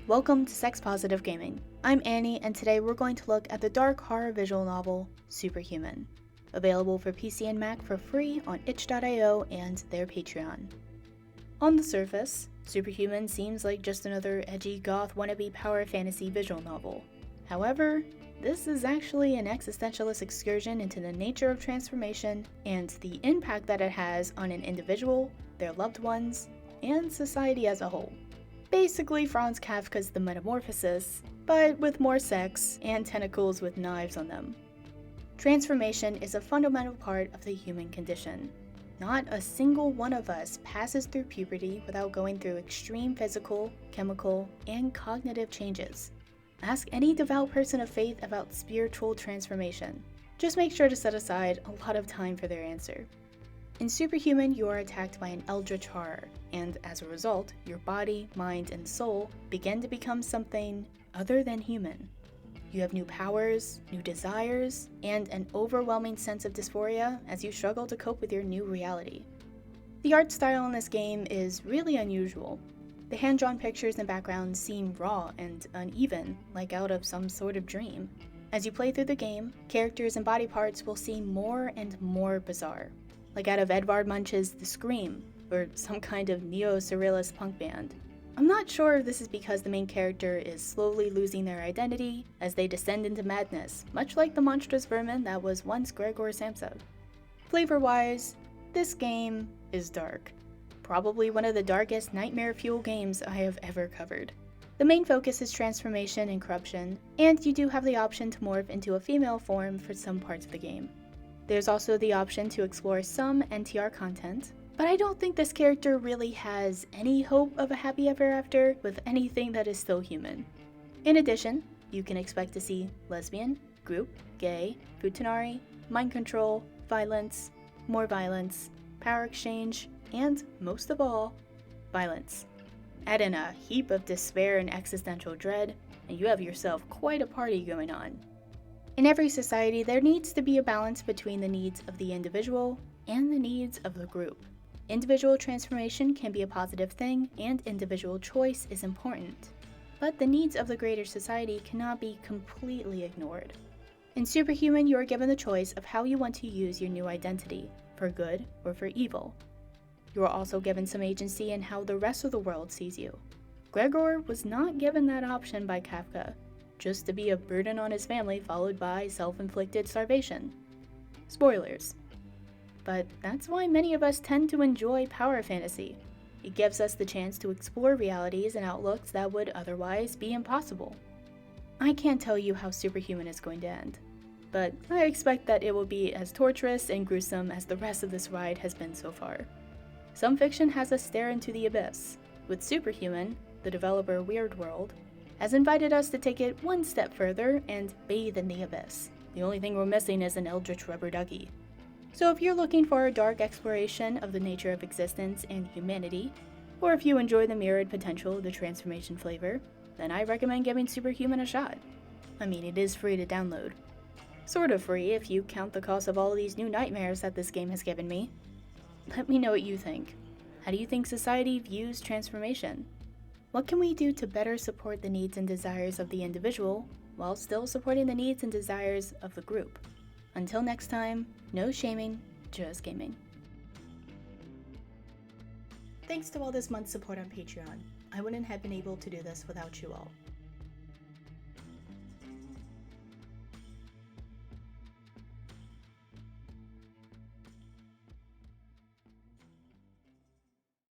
Welcome to Sex Positive Gaming. I'm Annie, and today we're going to look at the dark horror visual novel, Superhuman. Available for PC and Mac for free on itch.io and their Patreon. On the surface, Superhuman seems like just another edgy goth wannabe power fantasy visual novel. However, this is actually an existentialist excursion into the nature of transformation and the impact that it has on an individual, their loved ones, and society as a whole. Basically Franz Kafka's The Metamorphosis, but with more sex and tentacles with knives on them. Transformation is a fundamental part of the human condition. Not a single one of us passes through puberty without going through extreme physical, chemical, and cognitive changes. Ask any devout person of faith about spiritual transformation. Just make sure to set aside a lot of time for their answer. In Superhuman, you are attacked by an eldritch horror, and as a result, your body, mind, and soul begin to become something other than human. You have new powers, new desires, and an overwhelming sense of dysphoria as you struggle to cope with your new reality. The art style in this game is really unusual. The hand-drawn pictures and backgrounds seem raw and uneven, like out of some sort of dream. As you play through the game, characters and body parts will seem more and more bizarre, like out of Edvard Munch's The Scream, or some kind of neo-surrealist punk band. I'm not sure if this is because the main character is slowly losing their identity as they descend into madness, much like the monstrous vermin that was once Gregor Samsa. Flavor-wise, this game is dark. Probably one of the darkest nightmare-fuel games I have ever covered. The main focus is transformation and corruption, and you do have the option to morph into a female form for some parts of the game. There's also the option to explore some NTR content, but I don't think this character really has any hope of a happy ever after with anything that is still human. In addition, you can expect to see lesbian, group, gay, futanari, mind control, violence, more violence, power exchange, and most of all, violence. Add in a heap of despair and existential dread, and you have yourself quite a party going on. In every society, there needs to be a balance between the needs of the individual and the needs of the group. Individual transformation can be a positive thing, and individual choice is important. But the needs of the greater society cannot be completely ignored. In Superhuman, you are given the choice of how you want to use your new identity, for good or for evil. You are also given some agency in how the rest of the world sees you. Gregor was not given that option by Kafka, just to be a burden on his family followed by self-inflicted starvation. Spoilers. But that's why many of us tend to enjoy power fantasy. It gives us the chance to explore realities and outlooks that would otherwise be impossible. I can't tell you how Superhuman is going to end, but I expect that it will be as torturous and gruesome as the rest of this ride has been so far. Some fiction has us stare into the abyss. With Superhuman, the developer Weird World has invited us to take it one step further and bathe in the abyss. The only thing we're missing is an eldritch rubber ducky. So if you're looking for a dark exploration of the nature of existence and humanity, or if you enjoy the mirrored potential of the transformation flavor, then I recommend giving Superhuman a shot. I mean, it is free to download. Sort of free if you count the cost of all these new nightmares that this game has given me. Let me know what you think. How do you think society views transformation? What can we do to better support the needs and desires of the individual while still supporting the needs and desires of the group? Until next time, no shaming, just gaming. Thanks to all this month's support on Patreon. I wouldn't have been able to do this without you all.